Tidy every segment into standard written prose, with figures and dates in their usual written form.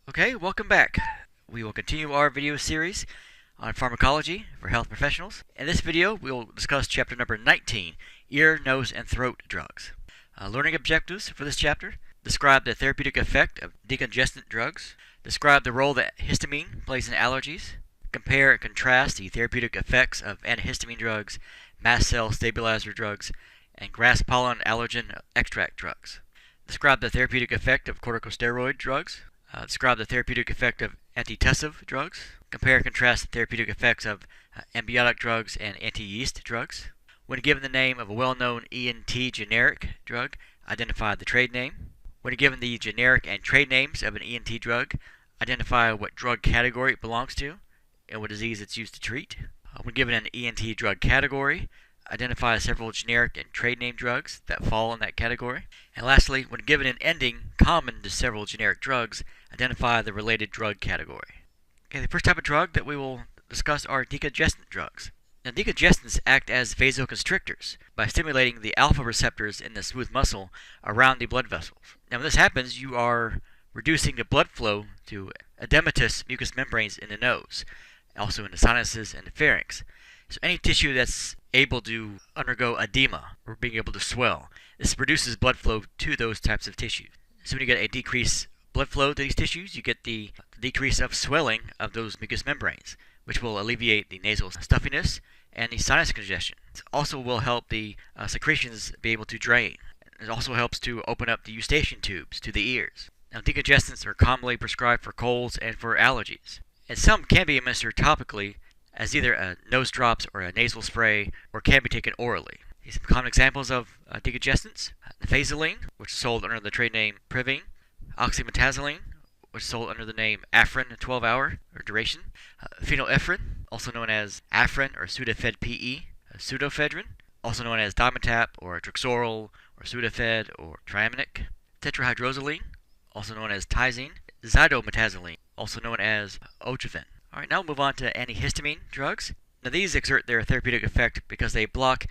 Okay, welcome back. We will continue our video series on pharmacology for health professionals. In this video, we will discuss chapter number 19, ear, nose, and throat drugs. Learning objectives for this chapter: describe the therapeutic effect of decongestant drugs, describe the role that histamine plays in allergies, compare and contrast the therapeutic effects of antihistamine drugs, mast cell stabilizer drugs, and grass pollen allergen extract drugs. Describe the therapeutic effect of corticosteroid drugs. Describe the therapeutic effect of antitussive drugs. Compare and contrast the therapeutic effects of antibiotic drugs and antiyeast drugs. When given the name of a well-known ENT generic drug, identify the trade name. When given the generic and trade names of an ENT drug, identify what drug category it belongs to and what disease it's used to treat. When given an ENT drug category, identify several generic and trade name drugs that fall in that category. And lastly, when given an ending common to several generic drugs, identify the related drug category. Okay, the first type of drug that we will discuss are decongestant drugs. Now, decongestants act as vasoconstrictors by stimulating the alpha receptors in the smooth muscle around the blood vessels. Now, when this happens, you are reducing the blood flow to edematous mucous membranes in the nose, also in the sinuses and the pharynx. So any tissue that's able to undergo edema or being able to swell, this reduces blood flow to those types of tissues. So when you get a decreased blood flow to these tissues, you get the decrease of swelling of those mucous membranes, which will alleviate the nasal stuffiness and the sinus congestion. It also will help the secretions be able to drain. It also helps to open up the eustachian tubes to the ears. Now, decongestants are commonly prescribed for colds and for allergies, and some can be administered topically as either a nose drops or a nasal spray, or can be taken orally. Some common examples of decongestants: nifazoline, which is sold under the trade name Privine; oxymetazoline, which is sold under the name Afrin 12-hour or duration; phenylephrine, also known as Afrin or Sudafed PE; pseudoephedrine, also known as Dimetapp or Trixoral or Sudafed or Triamonic; tetrahydrozoline, also known as Tizine; zydometazoline, also known as Otrivin. Alright, now we'll move on to antihistamine drugs. Now, these exert their therapeutic effect because they block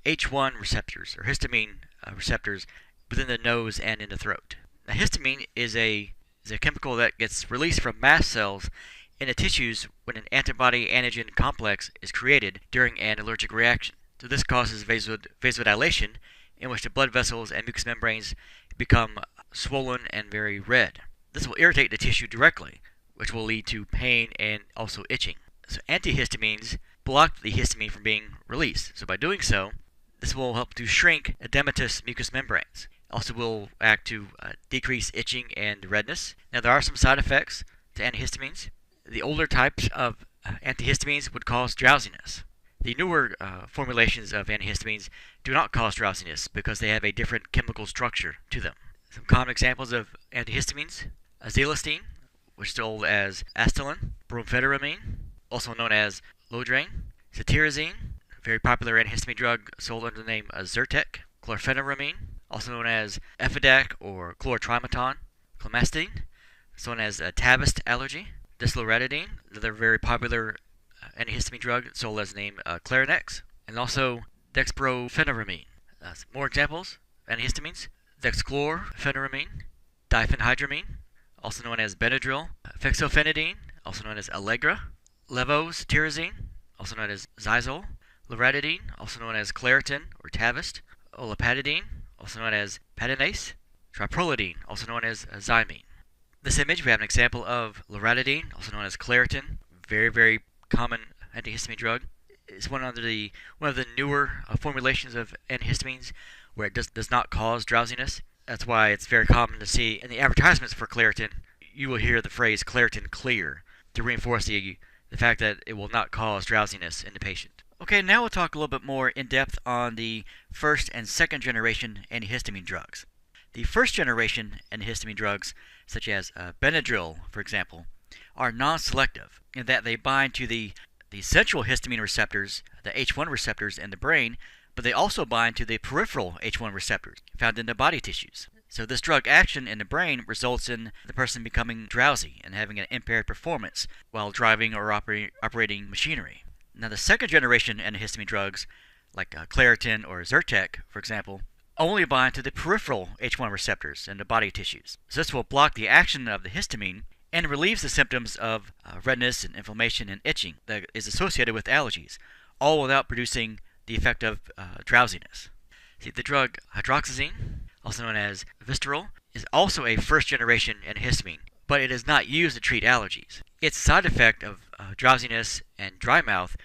H1 receptors, or histamine receptors, within the nose and in the throat. Now, histamine is a chemical that gets released from mast cells in the tissues when an antibody-antigen complex is created during an allergic reaction. So this causes vasodilation, in which the blood vessels and mucous membranes become swollen and very red. This will irritate the tissue directly, which will lead to pain and also itching. So antihistamines block the histamine from being released. So by doing so, this will help to shrink edematous mucous membranes. Also will act to decrease itching and redness. Now, there are some side effects to antihistamines. The older types of antihistamines would cause drowsiness. The newer formulations of antihistamines do not cause drowsiness because they have a different chemical structure to them. Some common examples of antihistamines: azilistine, which is sold as Astelin; brompheniramine, also known as Lodraine; cetirizine, a very popular antihistamine drug sold under the name Zyrtec; chlorpheniramine, also known as Efidac or chlortrimeton; clemastine, also known as Tavist allergy; disloratadine, another very popular antihistamine drug sold as the name Clarinex; and also dexbrompheniramine. Some more examples of antihistamines: dexchlorpheniramine, diphenhydramine, also known as Benadryl; fexofenadine, also known as Allegra; levocetirizine, also known as Xyzal; loratadine, also known as Claritin or Tavist; olopatadine, also known as Patinase; triprolidine, also known as Xymene. This image, we have an example of loratadine, also known as Claritin, very, very common antihistamine drug. It's one of the newer formulations of antihistamines where it does not cause drowsiness. That's why it's very common to see in the advertisements for Claritin, you will hear the phrase Claritin Clear to reinforce the fact that it will not cause drowsiness in the patient. Okay, now we'll talk a little bit more in depth on the first and second generation antihistamine drugs. The first generation antihistamine drugs, such as Benadryl, for example, are non-selective in that they bind to the central histamine receptors, the H1 receptors in the brain, but they also bind to the peripheral H1 receptors found in the body tissues. So this drug action in the brain results in the person becoming drowsy and having an impaired performance while driving or operating machinery. Now, the second generation antihistamine drugs, like Claritin or Zyrtec, for example, only bind to the peripheral H1 receptors in the body tissues. So this will block the action of the histamine and relieves the symptoms of redness and inflammation and itching that is associated with allergies, all without producing the effect of drowsiness. See, the drug hydroxyzine, also known as Vistaril, is also a first-generation antihistamine, but it is not used to treat allergies. Its side effect of drowsiness and dry mouth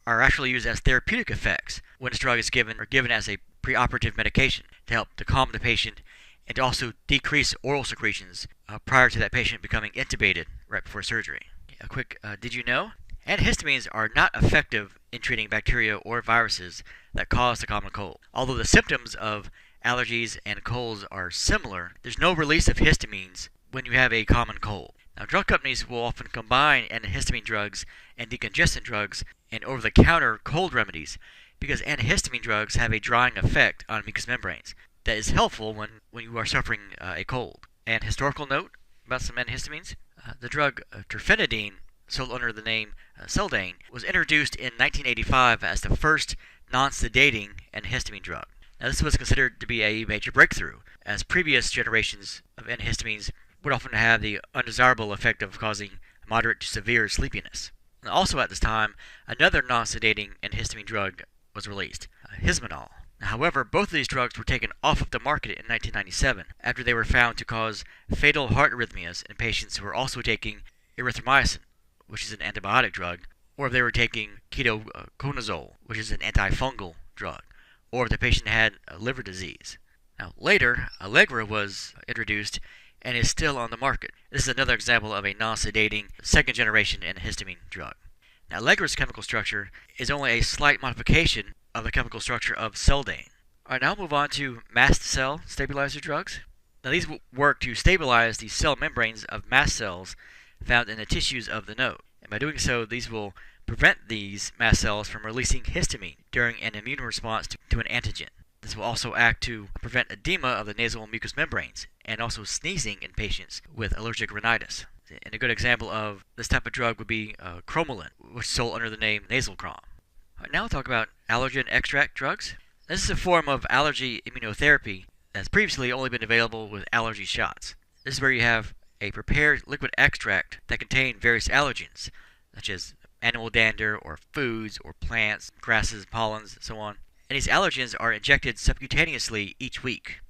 are actually used as therapeutic effects when this drug is given as a preoperative medication to help to calm the patient and to also decrease oral secretions prior to that patient becoming intubated right before surgery. A quick did you know? Antihistamines are not effective in treating bacteria or viruses that cause the common cold. Although the symptoms of allergies and colds are similar, there's no release of histamines when you have a common cold. Now, drug companies will often combine antihistamine drugs and decongestant drugs and over-the-counter cold remedies because antihistamine drugs have a drying effect on mucous membranes that is helpful when you are suffering a cold. And historical note about some antihistamines, the drug terfenadine, sold under the name Seldane, was introduced in 1985 as the first non-sedating antihistamine drug. Now, this was considered to be a major breakthrough, as previous generations of antihistamines would often have the undesirable effect of causing moderate to severe sleepiness. And also at this time, another non-sedating antihistamine drug was released, Hismanol. However, both of these drugs were taken off of the market in 1997 after they were found to cause fatal heart arrhythmias in patients who were also taking erythromycin, which is an antibiotic drug, or if they were taking ketoconazole, which is an antifungal drug, or if the patient had a liver disease. Now, later, Allegra was introduced and is still on the market. This is another example of a non-sedating second-generation antihistamine drug. Now, Allegra's chemical structure is only a slight modification of the chemical structure of Seldane. Alright, now we'll move on to mast cell stabilizer drugs. Now, these work to stabilize the cell membranes of mast cells found in the tissues of the nose. And by doing so, these will prevent these mast cells from releasing histamine during an immune response to an antigen. This will also act to prevent edema of the nasal mucous membranes and also sneezing in patients with allergic rhinitis. And a good example of this type of drug would be Cromolyn, which is sold under the name Nasal Crom. Right, now we'll talk about allergen extract drugs. This is a form of allergy immunotherapy that's previously only been available with allergy shots. This is where you have a prepared liquid extract that contains various allergens, such as animal dander or foods or plants, grasses, pollens, and so on. And these allergens are injected subcutaneously each week.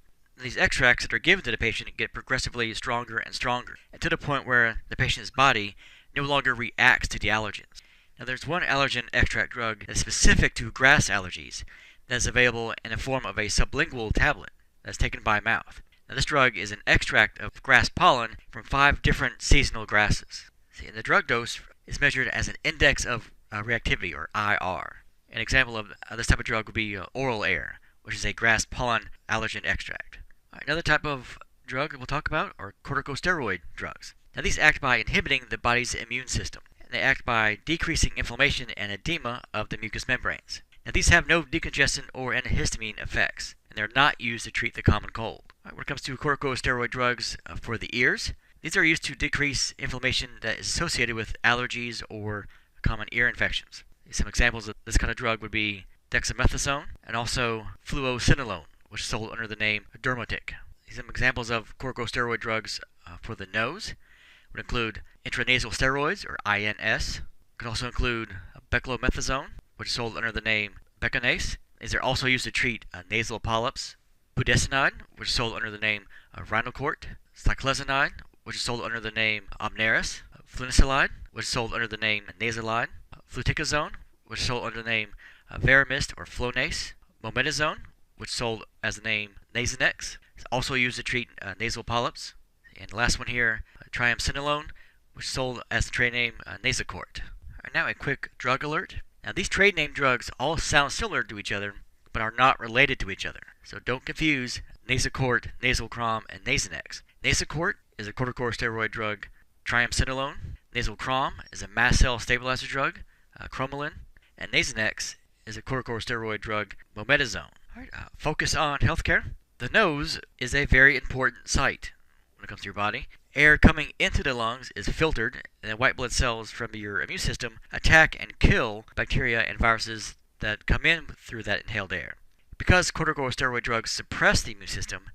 These extracts that are given to the patient get progressively stronger and stronger, and to the point where the patient's body no longer reacts to the allergens. Now, there's one allergen extract drug that's specific to grass allergies that is available in the form of a sublingual tablet that's taken by mouth. Now, this drug is an extract of grass pollen from 5 different seasonal grasses. See, and the drug dose is measured as an index of reactivity, or IR. An example of this type of drug would be oral air, which is a grass pollen allergen extract. Another type of drug we'll talk about are corticosteroid drugs. Now, these act by inhibiting the body's immune system. They act by decreasing inflammation and edema of the mucous membranes. Now, these have no decongestant or antihistamine effects, and they're not used to treat the common cold. When it comes to corticosteroid drugs for the ears, these are used to decrease inflammation that is associated with allergies or common ear infections. Some examples of this kind of drug would be dexamethasone and also fluocinolone, which is sold under the name Dermotic. Some examples of corticosteroid drugs for the nose would include intranasal steroids, or INS. Could also include beclomethasone, which is sold under the name Beconase. These are also used to treat nasal polyps. Budesonide, which is sold under the name Rhinocort. Cyclizanide, which is sold under the name Omneris. Flunicillide, which is sold under the name Nasalide. Fluticasone, which is sold under the name Veramist or Flonase. Mometazone, which is sold as the name Nasonex. It's also used to treat nasal polyps. And the last one here, triamcinolone, which is sold as the trade name Nasacort. Now a quick drug alert. Now, these trade name drugs all sound similar to each other, but are not related to each other. So don't confuse Nasacort, Nasal Crom, and Nasonex. Nasacort is a corticosteroid drug. Triamcinolone. Nasal Crom is a mast cell stabilizer drug. Cromolyn. And Nasonex is a corticosteroid drug, mometazone. Focus on healthcare. The nose is a very important site when it comes to your body. Air coming into the lungs is filtered, and the white blood cells from your immune system attack and kill bacteria and viruses that come in through that inhaled air. Because corticosteroid drugs suppress the immune system,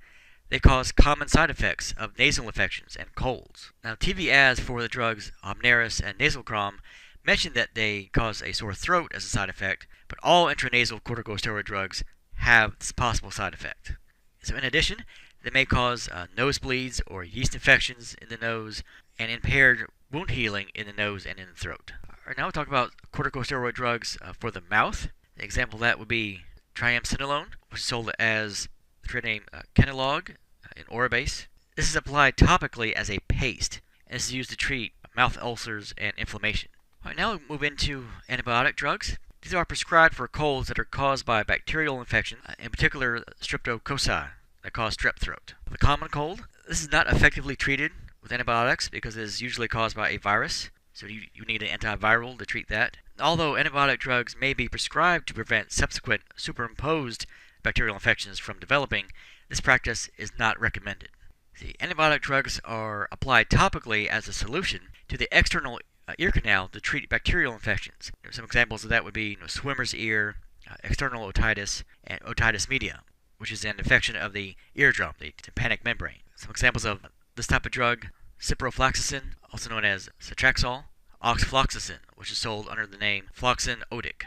They cause common side effects of nasal infections and colds. Now, TV ads for the drugs Omneris and Nasocrom mention that they cause a sore throat as a side effect, but all intranasal corticosteroid drugs have this possible side effect. So in addition, they may cause nosebleeds or yeast infections in the nose and impaired wound healing in the nose and in the throat. Alright, now we'll talk about corticosteroid drugs for the mouth. An example of that would be triamcinolone, which is sold as the trade name Kenalog in Orabase. This is applied topically as a paste, and this is used to treat mouth ulcers and inflammation. Alright, now we'll move into antibiotic drugs. These are prescribed for colds that are caused by bacterial infection, in particular streptococci, that cause strep throat. The common cold, this is not effectively treated with antibiotics because it is usually caused by a virus, so you need an antiviral to treat that. Although antibiotic drugs may be prescribed to prevent subsequent superimposed bacterial infections from developing, this practice is not recommended. The antibiotic drugs are applied topically as a solution to the external ear canal to treat bacterial infections. Some examples of that would be swimmer's ear, external otitis, and otitis media, which is an infection of the eardrum, the tympanic membrane. Some examples of this type of drug: ciprofloxacin, also known as Cetraxol; oxfloxacin, which is sold under the name Floxin Odic.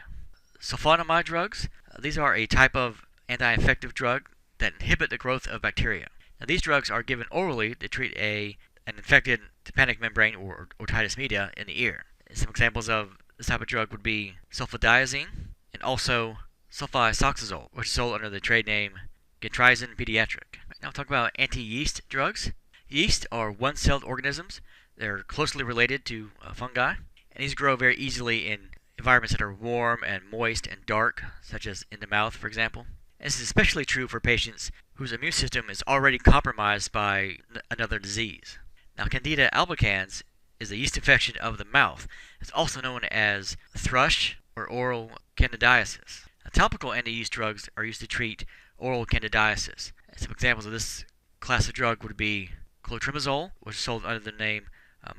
Sulfonamide drugs, these are a type of anti-infective drug that inhibit the growth of bacteria. Now, these drugs are given orally to treat an infected tympanic membrane or otitis media in the ear. Some examples of this type of drug would be sulfadiazine and also sulfasalixazole, which is sold under the trade name Getrizin Pediatric. Now we'll talk about anti-yeast drugs. Yeast are one-celled organisms. They're closely related to fungi, and these grow very easily in environments that are warm and moist and dark, such as in the mouth, for example. And this is especially true for patients whose immune system is already compromised by another disease. Now, Candida albicans is a yeast infection of the mouth. It's also known as thrush or oral candidiasis. Now, topical anti-yeast drugs are used to treat oral candidiasis. Some examples of this class of drug would be clotrimazole, which is sold under the name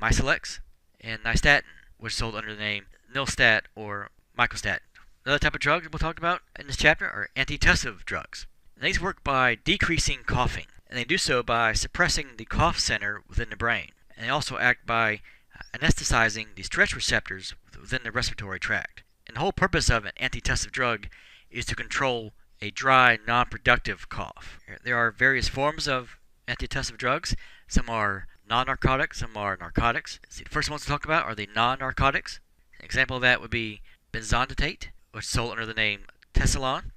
Misalex, and nystatin, which is sold under the name Nilstat or mycostatin. Another type of drug we'll talk about in this chapter are antitussive drugs. And these work by decreasing coughing, and they do so by suppressing the cough center within the brain. And they also act by anesthetizing the stretch receptors within the respiratory tract. And the whole purpose of an antitussive drug is to control a dry, non-productive cough. There are various forms of antitussive drugs. Some are non-narcotic, some are narcotics. The first ones to talk about are the non-narcotics. An example of that would be benzonatate, which is sold under the name Tessalon.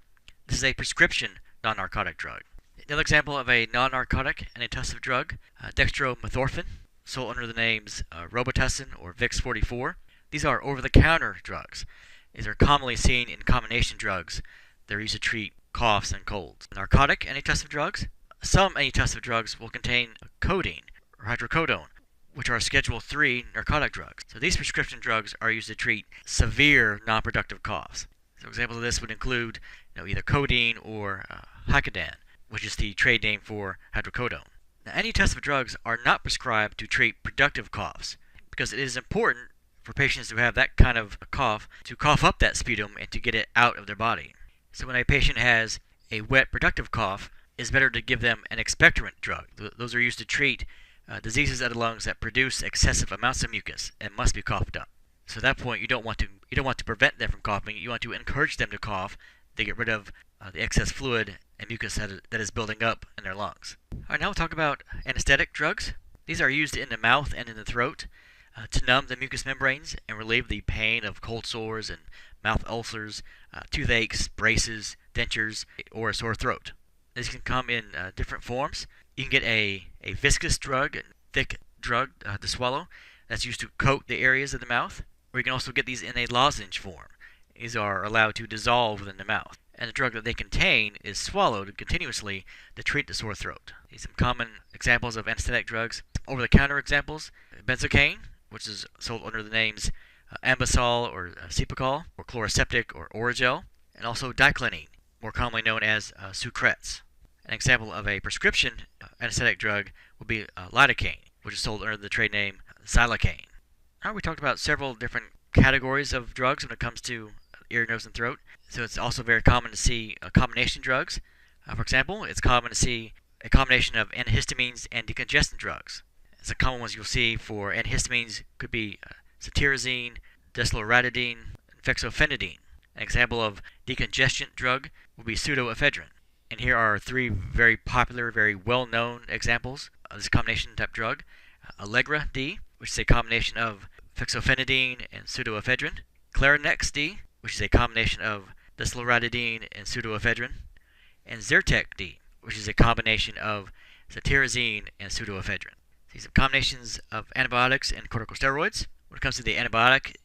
This is a prescription non-narcotic drug. Another example of a non-narcotic antitussive drug, dextromethorphan, sold under the names Robitussin or Vicks 44. These are over-the-counter drugs. These are commonly seen in combination drugs. They're used to treat coughs and colds. Narcotic antitussive drugs. Some antitussive drugs will contain codeine or hydrocodone, which are Schedule III narcotic drugs. So these prescription drugs are used to treat severe non-productive coughs. So examples of this would include either codeine or Hycodan, which is the trade name for hydrocodone. Now, antitussive drugs are not prescribed to treat productive coughs because it is important for patients who have that kind of cough to cough up that sputum and to get it out of their body. So when a patient has a wet productive cough, it's better to give them an expectorant drug. Those are used to treat diseases of the lungs that produce excessive amounts of mucus and must be coughed up. So at that point, you don't want to prevent them from coughing. You want to encourage them to cough to get rid of the excess fluid and mucus that is building up in their lungs. All right, now we'll talk about anesthetic drugs. These are used in the mouth and in the throat to numb the mucous membranes and relieve the pain of cold sores and mouth ulcers, toothaches, braces, dentures, or a sore throat. These can come in different forms. You can get a viscous drug, a thick drug to swallow that's used to coat the areas of the mouth, or you can also get these in a lozenge form. These are allowed to dissolve within the mouth, and the drug that they contain is swallowed continuously to treat the sore throat. Some common examples of anesthetic drugs, over-the-counter examples: benzocaine, which is sold under the names Ambisol or Cepacol, or Chloraseptic or Oragel, and also diclonine, more commonly known as Sucrets. An example of a prescription anesthetic drug would be lidocaine, which is sold under the trade name Xylocaine. Now we talked about several different categories of drugs when it comes to ear, nose, and throat. So it's also very common to see combination drugs. For example, it's common to see a combination of antihistamines and decongestant drugs. Some common ones you'll see for antihistamines could be cetirizine, deslorelizidine, and fexofenadine. An example of decongestant drug would be pseudoephedrine. And here are three very popular, very well-known examples of this combination type drug. Allegra D, which is a combination of fexofenadine and pseudoephedrine. Clarinex D, which is a combination of deslorelizidine and pseudoephedrine. And Zyrtec D, which is a combination of cetirizine and pseudoephedrine. See some combinations of antibiotics and corticosteroids. When it comes to the antibiotic,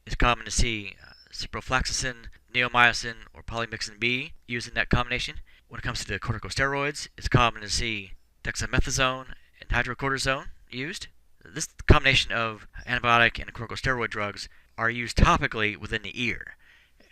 it's common to see ciprofloxacin, neomycin, or polymyxin B used in that combination. When it comes to the corticosteroids, it's common to see dexamethasone and hydrocortisone used. This combination of antibiotic and corticosteroid drugs are used topically within the ear.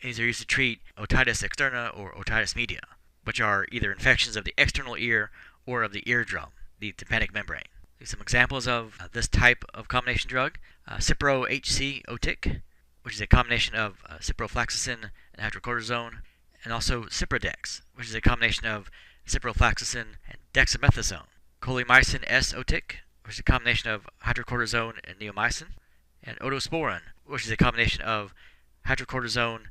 These are used to treat otitis externa or otitis media, which are either infections of the external ear or of the eardrum, the tympanic membrane. Some examples of this type of combination drug: Cipro-HC-Otic, which is a combination of ciprofloxacin and hydrocortisone, and also Ciprodex, which is a combination of ciprofloxacin and dexamethasone. Colimycin S-Otic, which is a combination of hydrocortisone and neomycin, and Otosporin, which is a combination of hydrocortisone,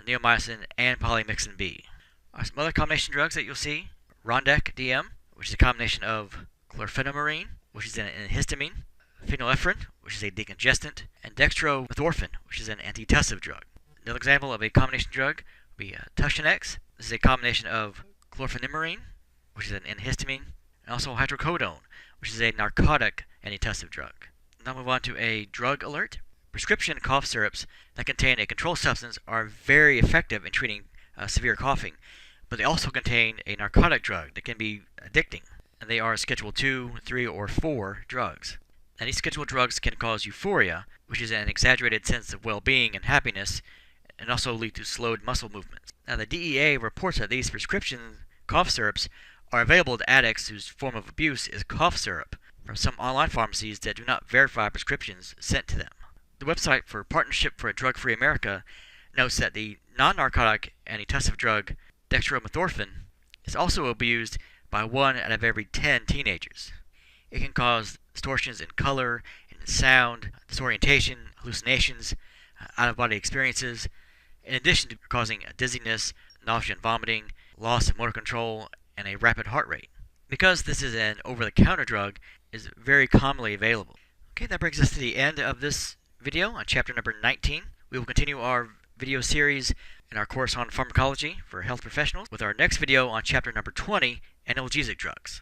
neomycin, and polymyxin B. Some other combination drugs that you'll see: Rondac DM, which is a combination of chlorpheniramine, which is an antihistamine, phenylephrine, which is a decongestant, and dextromethorphan, which is an antitussive drug. Another example of a combination drug would be Tussionex. This is a combination of chlorpheniramine, which is an antihistamine, and also hydrocodone, which is a narcotic antitussive drug. Now move on to a drug alert. Prescription cough syrups that contain a controlled substance are very effective in treating severe coughing, but they also contain a narcotic drug that can be addicting. And they are Schedule 2, 3, or 4 drugs. Now, these scheduled drugs can cause euphoria, which is an exaggerated sense of well-being and happiness, and also lead to slowed muscle movements. Now, the DEA reports that these prescription cough syrups are available to addicts whose form of abuse is cough syrup from some online pharmacies that do not verify prescriptions sent to them. The website for Partnership for a Drug-Free America notes that the non-narcotic antitussive drug dextromethorphan is also abused by 1 out of every 10 teenagers. It can cause distortions in color, in sound, disorientation, hallucinations, out-of-body experiences, in addition to causing dizziness, nausea and vomiting, loss of motor control, and a rapid heart rate. Because this is an over-the-counter drug, it is very commonly available. Okay, that brings us to the end of this video on chapter number 19. We will continue our video series in our course on pharmacology for health professionals with our next video on chapter number 20, Analgesic Drugs.